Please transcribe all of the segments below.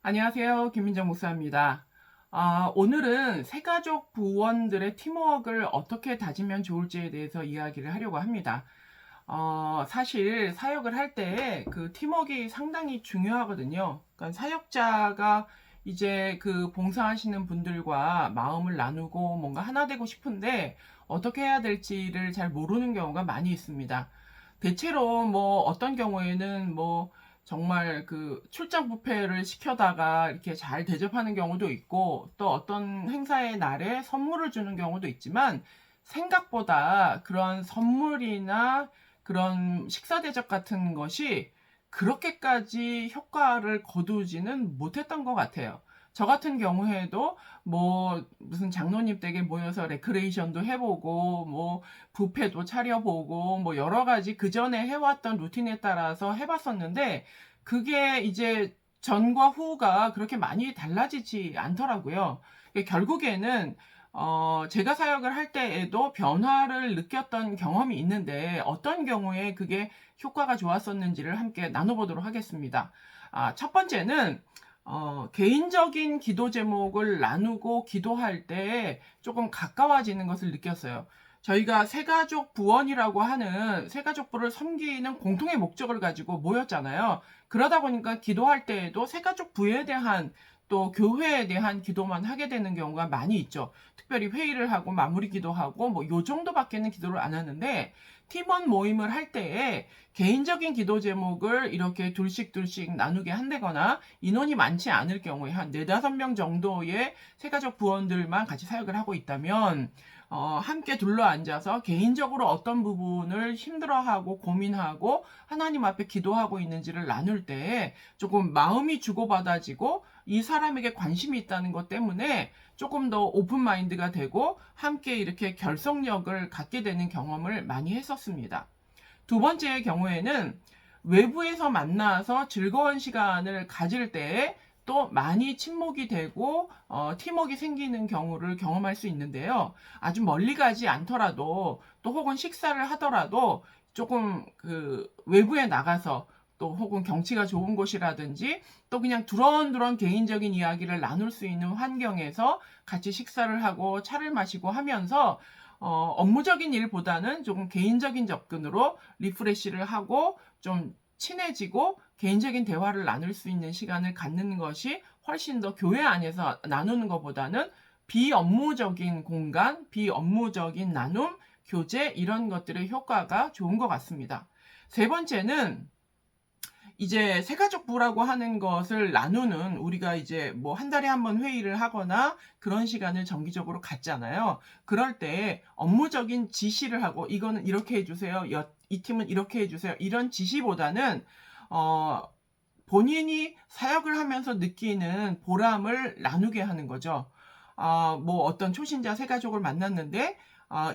안녕하세요. 김민정 목사입니다. 오늘은 새가족 부원들의 팀워크를 어떻게 다지면 좋을지에 대해서 이야기를 하려고 합니다. 사실 사역을 할 때 그 팀워크가 상당히 중요하거든요. 그러니까 사역자가 이제 그 봉사하시는 분들과 마음을 나누고 뭔가 하나 되고 싶은데 어떻게 해야 될지를 잘 모르는 경우가 많이 있습니다. 대체로 뭐 어떤 경우에는 뭐 정말 그 출장 뷔페를 시켜다가 이렇게 잘 대접하는 경우도 있고, 또 어떤 행사의 날에 선물을 주는 경우도 있지만, 생각보다 그런 선물이나 그런 식사 대접 같은 것이 그렇게까지 효과를 거두지는 못했던 것 같아요. 저 같은 경우에도 뭐 무슨 장로님 댁에 모여서 레크레이션도 해보고 뭐 뷔페도 차려보고 뭐 여러 가지 그 전에 해왔던 루틴에 따라서 해봤었는데, 그게 이제 전과 후가 그렇게 많이 달라지지 않더라고요. 결국에는 제가 사역을 할 때에도 변화를 느꼈던 경험이 있는데, 어떤 경우에 그게 효과가 좋았었는지를 함께 나눠보도록 하겠습니다. 첫 번째는 개인적인 기도 제목을 나누고 기도할 때 조금 가까워지는 것을 느꼈어요. 저희가 새가족 부원이라고 하는 새가족부를 섬기는 공통의 목적을 가지고 모였잖아요. 그러다 보니까 기도할 때에도 새가족 부에 대한, 또 교회에 대한 기도만 하게 되는 경우가 많이 있죠. 특별히 회의를 하고 마무리 기도하고 뭐 요 정도밖에는 기도를 안 하는데, 팀원 모임을 할 때에 개인적인 기도 제목을 이렇게 둘씩 나누게 한다거나, 인원이 많지 않을 경우에 한 4~5명 정도의 새가족 부원들만 같이 사역을 하고 있다면, 함께 둘러 앉아서 개인적으로 어떤 부분을 힘들어하고 고민하고 하나님 앞에 기도하고 있는지를 나눌 때 조금 마음이 주고받아지고, 이 사람에게 관심이 있다는 것 때문에 조금 더 오픈 마인드가 되고 함께 이렇게 결속력을 갖게 되는 경험을 많이 했었습니다. 두 번째의 경우에는 외부에서 만나서 즐거운 시간을 가질 때 또 많이 친목이 되고 팀워크가 생기는 경우를 경험할 수 있는데요. 아주 멀리 가지 않더라도, 또 혹은 식사를 하더라도 조금 그 외부에 나가서, 또 혹은 경치가 좋은 곳이라든지, 또 그냥 두런두런 개인적인 이야기를 나눌 수 있는 환경에서 같이 식사를 하고 차를 마시고 하면서 업무적인 일보다는 조금 개인적인 접근으로 리프레시를 하고 좀 친해지고 개인적인 대화를 나눌 수 있는 시간을 갖는 것이 훨씬 더 교회 안에서 나누는 것보다는 비업무적인 공간, 비업무적인 나눔, 교제, 이런 것들의 효과가 좋은 것 같습니다. 세 번째는 이제 새가족부라고 하는 것을 나누는, 우리가 이제 뭐 한 달에 한 번 회의를 하거나 그런 시간을 정기적으로 갖잖아요. 그럴 때 업무적인 지시를 하고, 이거는 이렇게 해주세요, 이 팀은 이렇게 해주세요, 이런 지시보다는 어, 본인이 사역을 하면서 느끼는 보람을 나누게 하는 거죠. 뭐 어떤 초신자 새가족을 만났는데,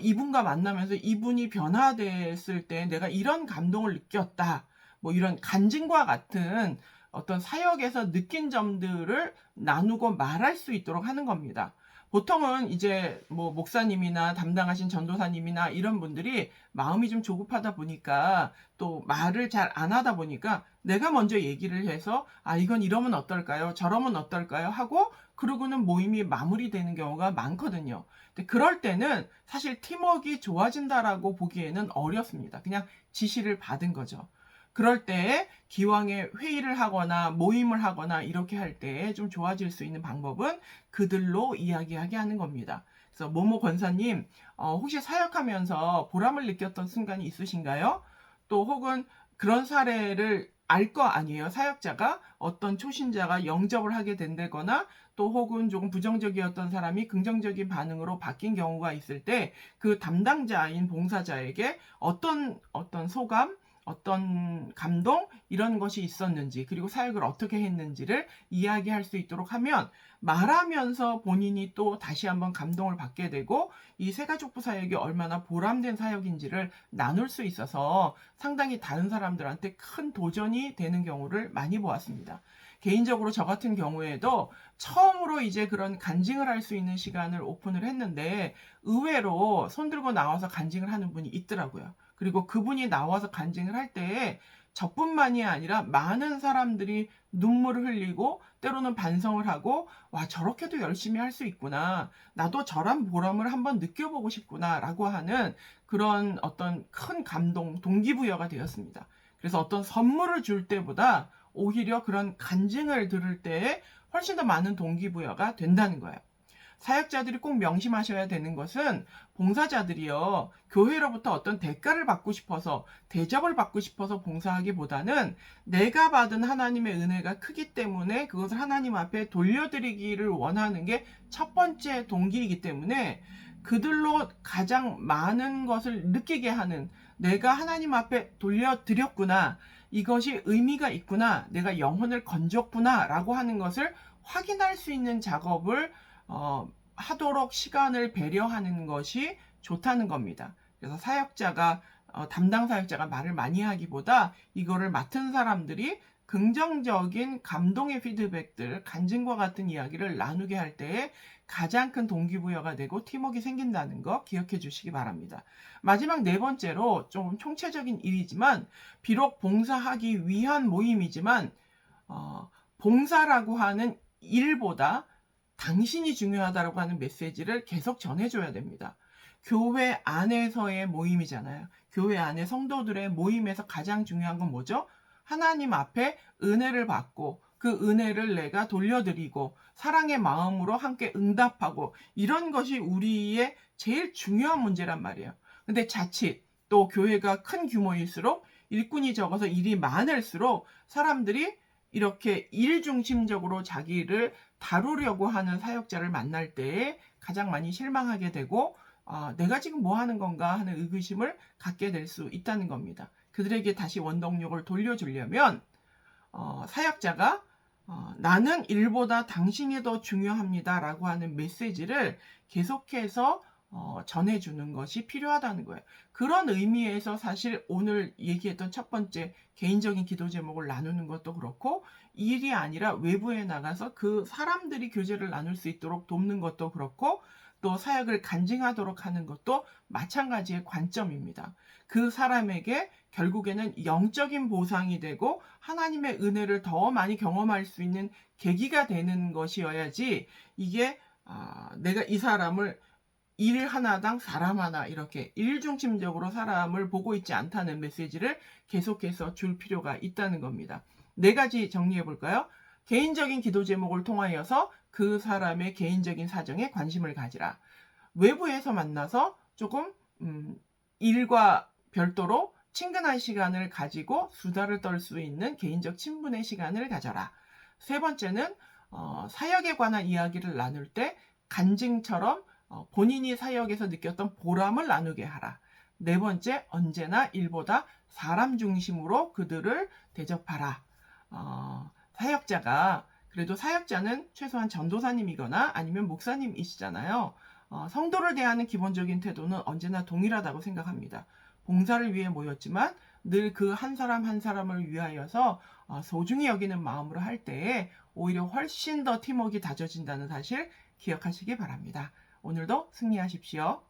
이분과 만나면서 이분이 변화됐을 때 내가 이런 감동을 느꼈다, 뭐 이런 간증과 같은 어떤 사역에서 느낀 점들을 나누고 말할 수 있도록 하는 겁니다. 보통은 이제 뭐 목사님이나 담당하신 전도사님이나 이런 분들이 마음이 좀 조급하다 보니까, 또 말을 잘 안 하다 보니까 내가 먼저 얘기를 해서 이건 이러면 어떨까요? 저러면 어떨까요? 하고 그러고는 모임이 마무리되는 경우가 많거든요. 근데 그럴 때는 사실 팀워크가 좋아진다라고 보기에는 어렵습니다. 그냥 지시를 받은 거죠. 그럴 때 기왕에 회의를 하거나 모임을 하거나 이렇게 할 때 좀 좋아질 수 있는 방법은 그들로 이야기하게 하는 겁니다. 그래서 모모 권사님, 혹시 사역하면서 보람을 느꼈던 순간이 있으신가요? 또 혹은 그런 사례를 알 거 아니에요. 사역자가 어떤 초신자가 영접을 하게 된다거나, 또 혹은 조금 부정적이었던 사람이 긍정적인 반응으로 바뀐 경우가 있을 때 그 담당자인 봉사자에게 어떤 소감, 어떤 감동, 이런 것이 있었는지, 그리고 사역을 어떻게 했는지를 이야기할 수 있도록 하면, 말하면서 본인이 또 다시 한번 감동을 받게 되고, 이 새가족부 사역이 얼마나 보람된 사역인지를 나눌 수 있어서 상당히 다른 사람들한테 큰 도전이 되는 경우를 많이 보았습니다. 개인적으로 저 같은 경우에도 처음으로 이제 그런 간증을 할 수 있는 시간을 오픈을 했는데, 의외로 손 들고 나와서 간증을 하는 분이 있더라고요. 그리고 그분이 나와서 간증을 할 때에 저뿐만이 아니라 많은 사람들이 눈물을 흘리고 때로는 반성을 하고 '와 저렇게도 열심히 할 수 있구나. 나도 저런 보람을 한번 느껴보고 싶구나.'라고 하는 그런 어떤 큰 감동, 동기부여가 되었습니다. 그래서 어떤 선물을 줄 때보다 오히려 그런 간증을 들을 때에 훨씬 더 많은 동기부여가 된다는 거예요. 사역자들이 꼭 명심하셔야 되는 것은 봉사자들이요, 교회로부터 어떤 대가를 받고 싶어서, 대접을 받고 싶어서 봉사하기보다는 내가 받은 하나님의 은혜가 크기 때문에 그것을 하나님 앞에 돌려드리기를 원하는 게 첫 번째 동기이기 때문에 그들로 가장 많은 것을 느끼게 하는, 내가 하나님 앞에 돌려드렸구나, 이것이 의미가 있구나, 내가 영혼을 건졌구나 라고 하는 것을 확인할 수 있는 작업을 하도록 시간을 배려하는 것이 좋다는 겁니다. 그래서 사역자가 담당 사역자가 말을 많이 하기보다 이거를 맡은 사람들이 긍정적인 감동의 피드백들, 간증과 같은 이야기를 나누게 할 때에 가장 큰 동기부여가 되고 팀워크가 생긴다는 거 기억해 주시기 바랍니다. 마지막 네 번째로 좀 총체적인 일이지만, 비록 봉사하기 위한 모임이지만 봉사라고 하는 일보다 당신이 중요하다고 하는 메시지를 계속 전해줘야 됩니다. 교회 안에서의 모임이잖아요. 교회 안에 성도들의 모임에서 가장 중요한 건 뭐죠? 하나님 앞에 은혜를 받고 그 은혜를 내가 돌려드리고 사랑의 마음으로 함께 응답하고, 이런 것이 우리의 제일 중요한 문제란 말이에요. 근데 자칫 또 교회가 큰 규모일수록, 일꾼이 적어서 일이 많을수록 사람들이 이렇게 일 중심적으로 자기를 다루려고 하는 사역자를 만날 때에 가장 많이 실망하게 되고, 내가 지금 뭐 하는 건가 하는 의구심을 갖게 될 수 있다는 겁니다. 그들에게 다시 원동력을 돌려주려면 사역자가 나는 일보다 당신이 더 중요합니다 라고 하는 메시지를 계속해서 전해주는 것이 필요하다는 거예요. 그런 의미에서 사실 오늘 얘기했던 첫 번째 개인적인 기도 제목을 나누는 것도 그렇고, 일이 아니라 외부에 나가서 그 사람들이 교제를 나눌 수 있도록 돕는 것도 그렇고, 또 사역을 간증하도록 하는 것도 마찬가지의 관점입니다. 그 사람에게 결국에는 영적인 보상이 되고 하나님의 은혜를 더 많이 경험할 수 있는 계기가 되는 것이어야지, 이게 내가 이 사람을 일 하나당 사람 하나 이렇게 일중심적으로 사람을 보고 있지 않다는 메시지를 계속해서 줄 필요가 있다는 겁니다. 네 가지 정리해 볼까요? 개인적인 기도 제목을 통하여서 그 사람의 개인적인 사정에 관심을 가지라. 외부에서 만나서 조금 일과 별도로 친근한 시간을 가지고 수다를 떨 수 있는 개인적 친분의 시간을 가져라. 세 번째는 사역에 관한 이야기를 나눌 때 간증처럼 본인이 사역에서 느꼈던 보람을 나누게 하라. 네 번째, 언제나 일보다 사람 중심으로 그들을 대접하라. 사역자가, 그래도 사역자는 최소한 전도사님이거나 아니면 목사님이시잖아요. 성도를 대하는 기본적인 태도는 언제나 동일하다고 생각합니다. 봉사를 위해 모였지만 늘 그 한 사람 한 사람을 위하여서 소중히 여기는 마음으로 할 때에 오히려 훨씬 더 팀워크가 다져진다는 사실 기억하시기 바랍니다. 오늘도 승리하십시오.